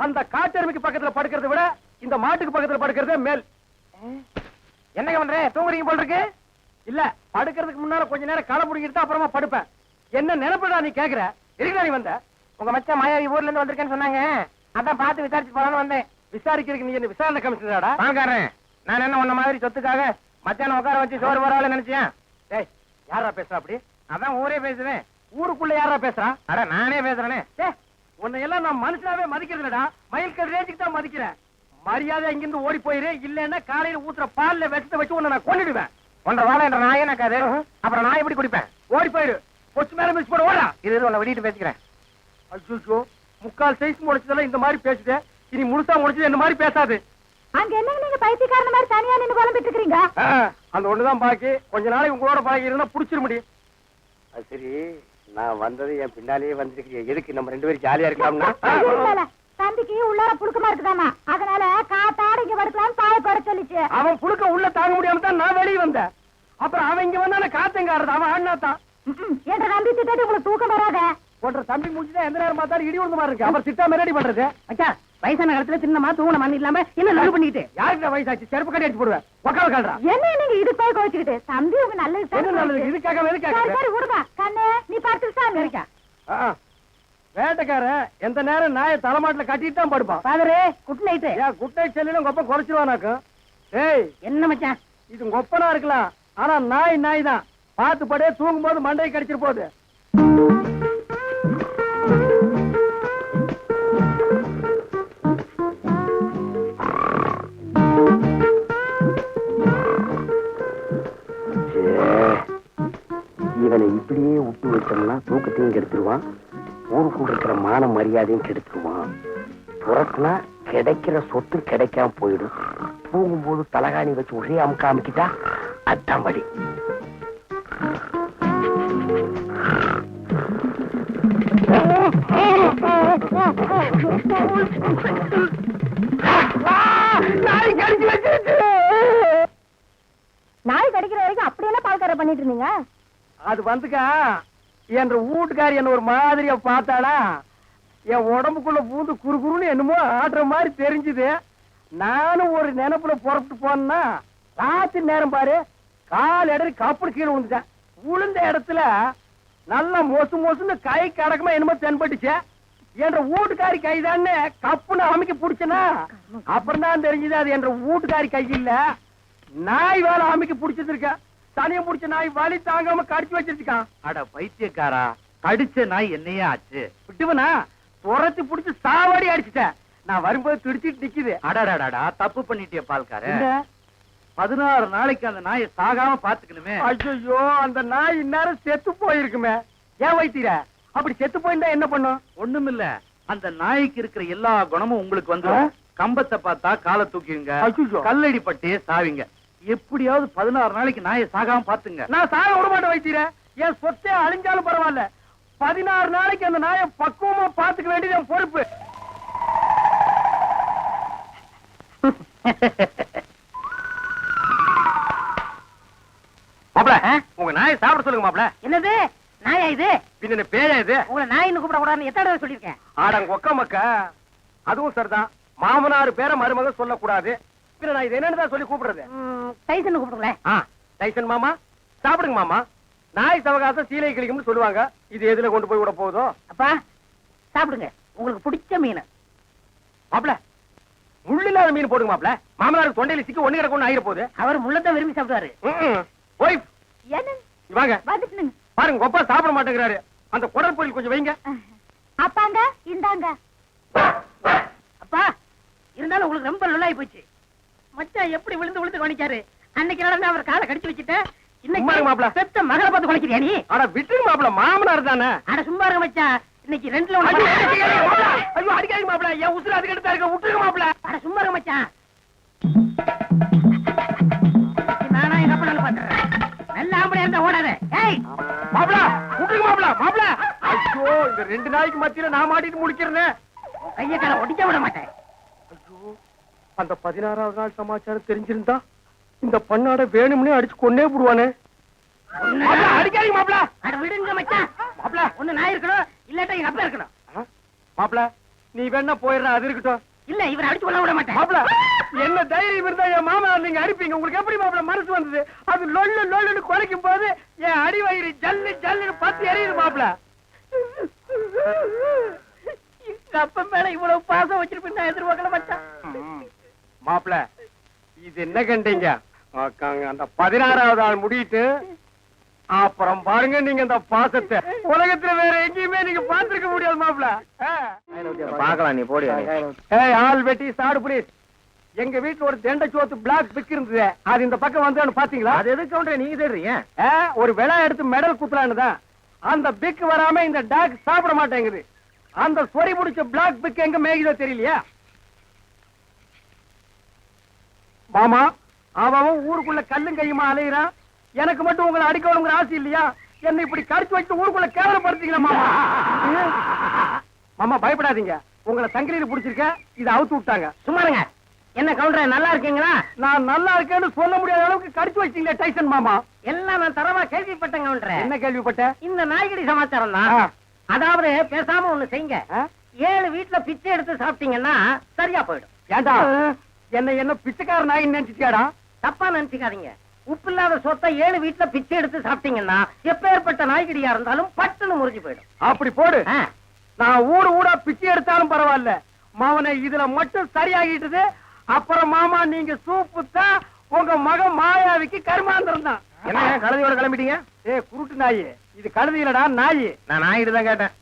அந்த காட்டெருமைக்கு பக்கத்துல படுக்கிறத விட இந்த மாட்டுக்கு பக்கத்துல படுக்கிறதே மேல். என்னங்க பண்ற? தூங்குறீங்க போல இருக்கு. இல்ல, படுக்கிறதுக்கு முன்னால கொஞ்ச நேரம் களை புடிக்கிட்டு அப்புறமா படுப்பேன். என்ன நினைப்படா நீ கேக்குற? எதுக்குடா நீ வந்த? உங்க மச்சான் மாயாவி ஊர்ல இருந்து வந்திருக்கேன்னு சொன்னாங்க. அதான் பார்த்து விசாரிச்சு போலான்னு வந்தேன். விசாரிக்கிறதுக்கு நீ என்ன விசாரணை கமிஷனராடா? பாக்காரன், நான் என்ன உன்ன மாதிரி சொத்துக்காக மச்சான உட்கார வச்சு சோறு வரால நினைச்சேன். டேய், யாரா பேசுறா அப்படி? அதான் ஊரே பேசுவேன். ஊருக்குள்ள யாரா பேசுறா? அட நானே பேசுறேனே. உன்னை எல்லாம் நான் மனுஷனாவே மதிக்கிறதுலடா, மயில்கல் ரேஞ்சுக்கு தான் மதிக்கிறேன். மரியாதை இங்கிருந்து ஓடி போயிரு, இல்லன்னா காலையில ஊத்துற பால்ல விஷத்தை வச்சு உன்னை நான் கொன்னுடுவேன். ஒன்றரை வாழை என்ற நாயே நக்காது. அப்புறம் நான் எப்படி குடிப்பேன்? ஓடி போயிரு. பொச்சு மேல மிஸ் போட ஓடா. இது உன்னை வெடிட்டு பேசிக்கிறேன். அச்சோ, முக்கால் சைஸ் முடிச்சதெல்லாம் இந்த மாதிரி பேசுது. இனி முழுசா முடிச்சது இந்த மாதிரி பேசாது. அங்க என்னங்க நீங்க பைத்தியக்காரன மாதிரி தனியா நின்னு புலம்பிட்டு இருக்கீங்க? அந்த ஒண்ணுதான் பாக்கி. கொஞ்ச நாளைக்கு உங்களோட பழகி இருந்தா புடிச்சிட முடியும். அது சரி, நான் வந்தது என் பின்னாலேயே வந்துருக்கு. எதுக்கு நம்ம ரெண்டு பேரும் ஜாலியா இருக்கலாம்னா? தம்பிக்கு உள்ளார புழுக்கமா இருக்குதாமா, அதனால காத்தாட இங்க படுக்கலாம் பாய போட சொல்லிச்சு. அவன் புழுக்க உள்ள தாங்க முடியாம தான் நான் வெளியே வந்தேன். அப்புறம் அவன் இங்க வந்தான காத்தங்காரது. அவன் ஆடினாத்தான். என்ற தம்பி திட்டாட்டி உங்களுக்கு தூக்கம் வராத. போன்ற தம்பி முடிச்சுதான் எந்த நேரம் பார்த்தாலும் இடி விழுந்த மாதிரி இருக்கு. அப்புறம் திட்டா ரெடி பண்றது. அச்சா, வயசான காலத்துல சின்னமா தூண மண் இல்லாம என்ன லவ் பண்ணிட்டு யாருக்கு வயசாச்சு? செருப்பு கட்டி அடிச்சு போடுவேன். உக்கால கால்றா. என்ன நீங்க இது போய் கோச்சிக்கிட்டு? தம்பி உங்க நல்லது என்ன நல்லது? இதுக்காக சரி விடுங்க. கண்ணே நீ பார்த்து சாமி இருக்கா. வேட்டைக்காரன் எந்த நேரம் நாயை தலைமாட்டில கட்டிட்டு தான் படுப்பான். பாதரே, குட் நைட். ஏன் குட் நைட் செல்லிலும் கொப்ப குறைச்சிருவானாக்கும். ஏய், என்ன மச்சான் இது கொப்பனா இருக்கலாம், ஆனா நாய் தான். பார்த்து படே, தூங்கும் போது மண்டையை கடிச்சிட்டு போகுது. இவனை இப்படியே விட்டு வச்சோம்னா தூக்கத்தையும் கெடுத்துருவான், ஊருக்குள்ள இருக்கிற மான மரியாதையும் கெடுத்துருவான். புறத்துனா கிடைக்கிற சொத்து கிடைக்காம போயிடும். தூங்கும்போது தலகாணி வச்சு ஒரே அமுக்கிட்டா அதான் வழி. நாய் கடிக்கிற வரைக்கும் அப்படி என்ன பால்கார பண்ணிட்டு இருந்தீங்க? அது வந்துக்கா, என்ற வீட்டுக்காரி என்ன ஒரு மாதிரியா பார்த்தாளா, என் உடம்புக்குள்ள பூந்து குறுகுறுன்னு என்னமோ ஆடுற மாதிரி தெரிஞ்சுது. நானும் ஒரு நினைப்புல புறப்பட்டு போனா ராத்திரி நேரம் பாரு, கால் இடறி கப்புனு கீழே விழுந்துட்டேன். விழுந்த இடத்துல நல்லா மொசுன்னு கை கடக்கமா என்னமோ தென்பட்டுச்சு. என்ற வீட்டுக்காரி கைதான்னு கப்புன்னு அமைக்க பிடிச்சனா, அப்புறம் தான் தெரிஞ்சது அது என்ற வீட்டுக்காரி கை இல்ல, நாய் வேலை அமைக்க பிடிச்சிருக்க. தனியம் பிடிச்ச நாய் வலி தாங்காம கடிச்சு வச்சிருக்கான். அட பைத்தியக்காரா, கடிச்ச நாய் என்னையே ஆச்சு? விட்டுவனா துரத்தி பிடிச்சு சாவாடி அடிச்சுட்டேன். நான் வரும்போது துடிச்சிட்டு நிக்குது. அடாடாடா, தப்பு பண்ணிட்டிய பால்கார. 16 நாளைக்கு அந்த நாயை சாகாம பாத்துக்கணுமே. ஐயோ, அந்த நாய் இந்நேரம் செத்து போயிருக்குமே. ஏன் வைத்தீர? அப்படி செத்து போயிருந்தா என்ன பண்ணும்? ஒண்ணுமில்ல, அந்த நாய்க்கு இருக்கிற எல்லா குணமும் உங்களுக்கு வந்து கம்பத்தை பார்த்தா காலை தூக்கிங்க, கல்லடி பட்டே சாவிங்க. எப்படியாவது 16 நாளைக்கு நாயை சாகாம பாத்துங்க. நான் சாக விட மாட்டேன் வைத்தீர. என் சொத்தே அழிஞ்சாலும் பரவாயில்ல, 16 நாளைக்கு அந்த நாயை பக்குவமா பாத்துக்க வேண்டியது என் பொறுப்பு. மாப்ள, உங்க நாயை சாப்பிட சொல்லுங்க மாப்ள. என்னது நாயா இது? பின்ன பேயா இது? உங்களை நாயின்னு கூப்பிட கூடாதுன்னு எத்தனை தடவை சொல்லியிருக்கேன்? ஆடங்க ஒக்க மக்க. அதுவும் சரிதான், மாமனார் பேர மருமக சொல்லக்கூடாது. பின்ன நான் இது என்னன்னு சொல்லி கூப்பிடுறது? டைசன் கூப்பிடுங்களேன். டைசன் மாமா சாப்பிடுங்க மாமா. நாய் சவகாசம் சீலை கிளிக்கும்னு சொல்லுவாங்க. இது எதுல கொண்டு போய் விட போகுதோ? அப்பா சாப்பிடுங்க, உங்களுக்கு பிடிச்ச மீன். மாப்ள, முள்ளு இல்லாத மீன் போடுங்க மாப்ள. மாமனாருக்கு தொண்டையில சிக்கி ஒண்ணு கிடக்கும் ஆயிர போகுது. அவர் முள்ளத்தை விரும்பி சாப்பிடுவாரு. என்ன வாங்க வந்துட்டுங்க. பாருங்க, கொப்பா சாப்பிட மாட்டேங்கிறாரு. அந்த குடல் பொரியல் கொஞ்சம் வைங்க. அப்பாங்க இந்தாங்க. அப்பா இருந்தாலும் உங்களுக்கு ரொம்ப நல்லாயி போச்சு. மச்சான் எப்படி விழுந்து விழுந்து கவனிக்காரு. அன்னைக்கு நடந்து அவர் காலை கடிச்சு வச்சுட்ட. இன்னைக்கு மாப்ள செத்த மகளை பார்த்து கவனிக்கிறியா நீ? அட விட்டுங்க மாப்ள, மாமனார் தானே. அட சும்மா இருங்க மச்சான், இன்னைக்கு ரெண்டுல ஐயோ அடிக்காதீங்க மாப்ள, என் உசுறு அதுக்கு எடுத்தா இருக்க. விட்டுருங்க மாப்ள. அட சும்மா இருங்க மச்சான். நானா எங்க அப்பா நல்லா பாத்துறேன். நல்ல ஆம்பளை இருந்தா ஓடாத. ஏய் மாப்ள, விட்டுருங்க மாப்ள. மாப்ள, ஐயோ இந்த 2 நாய்க்கு மத்தியில நான் மாட்டிட்டு முடிக்கிறேன். கைய கால ஒடிக்க விட மாட்டேன். ஐயோ, அந்த 16வது நாள் சமாச்சாரம் தெரிஞ்சிருந்தா இந்த பண்ணாட வேணும்னே அடிச்சு கொன்னே போடுவானே. அடிக்காதீங்க மாப்ள. அட விடுங்க மச்சான். மாப்ள, ஒண்ணு நான் இருக்கணும், இல்லாட்டா எங்க அப்பா இருக்கணும். மாப்ள நீ வேணா போயிடுற, அது இருக்கட்டும். இல்ல இவரை அடிச்சு கொள்ள விட மாட்டேன். மாப்பிள, என்ன தைரியம் இருந்தா என் மாமா நீங்க அடிப்பீங்க? உங்களுக்கு எப்படி மாப்பிள மனசு வந்தது? அது லொல்லு லொல்லுன்னு குறைக்கும் போது என் அடி வயிறு ஜல்லு ஜல்லுன்னு பத்தி எறியுது மாப்பிள. எங்க அப்பா மேல இவ்வளவு பாசம் வச்சிருப்பேன் நான் எதிர்பார்க்கல மச்சான். மாப்பிள, இது என்ன கண்டீங்க? அந்த 16வது ஆள் முடிட்டு அப்புறம் பாருங்க நீங்க இந்த பாசத்தை உலகத்துல வேற எங்கேயுமே நீங்க பாத்துருக்க முடியாது மாப்பிள. பாக்கலாம், நீ போடி. ஏய், ஆள் வெட்டி சாடு புரியுது. எங்க வீட்டுல ஒரு தெண்டை சோத்து பிளாக் பிக் இருந்தது, அது இந்த பக்கம் வந்து பாத்தீங்களா? அது எதுக்கு கவுண்டர் நீங்க தேடுறீங்க? ஒரு விழா எடுத்து மெடல் குத்துறான்னு தான். அந்த பிக் வராம இந்த டாக் சாப்பிட மாட்டேங்குது. அந்த சொறி முடிச்ச பிளாக் பிக் எங்க மேய்தோ தெரியலையா மாமா? அவன் ஊருக்குள்ள கல்லும் கையுமா அலையிறான். எனக்கு மட்டும் உங்களை அடிக்கணுங்கிற ஆசை இல்லையா? என்ன இப்படி கடிச்சு வச்சு ஊருக்குள்ள கேவலப்படுத்தீங்களா மாமா? மாமா பயப்படாதீங்க, உங்களை சங்கிலியில புடிச்சிருக்க, இதை அவுத்து விட்டாங்க. சும்மாருங்க. என்ன கவுண்டர் நல்லா இருக்கீங்களா? நான் நல்லா இருக்கேன்னு சொல்ல முடியாத அளவுக்கு கடிச்சு வச்சீங்களே டைசன் மாமா. எல்லாம் நான் தரமா கேள்விப்பட்டேன் கவுண்டர். என்ன கேள்விப்பட்ட? இந்த நாய்கடி சமாச்சாரம் தான். அதாவது பேசாம ஒண்ணு செய்யுங்க. 7 வீட்டுல பிச்சை எடுத்து சாப்பிட்டீங்கன்னா சரியா போயிடும். ஏண்டா என்ன பிச்சைக்கார நாயின்னு நினைச்சிட்டியாடா? தப்பா நினைச்சுக்காதீங்க. உப்பு இல்லாத சொத்தை 7 வீட்டுல பிச்சை எடுத்து சாப்பிட்டீங்கன்னா எப்பேற்பட்ட நாய்கடியா இருந்தாலும் பட்டுன்னு முறிஞ்சு போயிடும். அப்படி போடு. நான் ஊடா பிச்சை எடுத்தாலும் பரவாயில்ல, மாவனை இதுல மட்டும் சரியாகிட்டது. அப்புறம் மாமா நீங்க சூப்பு தான் உங்க மகன் மாயாவிக்கு கருமாந்திரம் தான். என்ன கழுதையோட கிளம்பிட்டீங்க? குருட்டு நாயி, இது கழுதி இல்லடா நாயி. நான் நாயிட்டு தான் கேட்டேன்.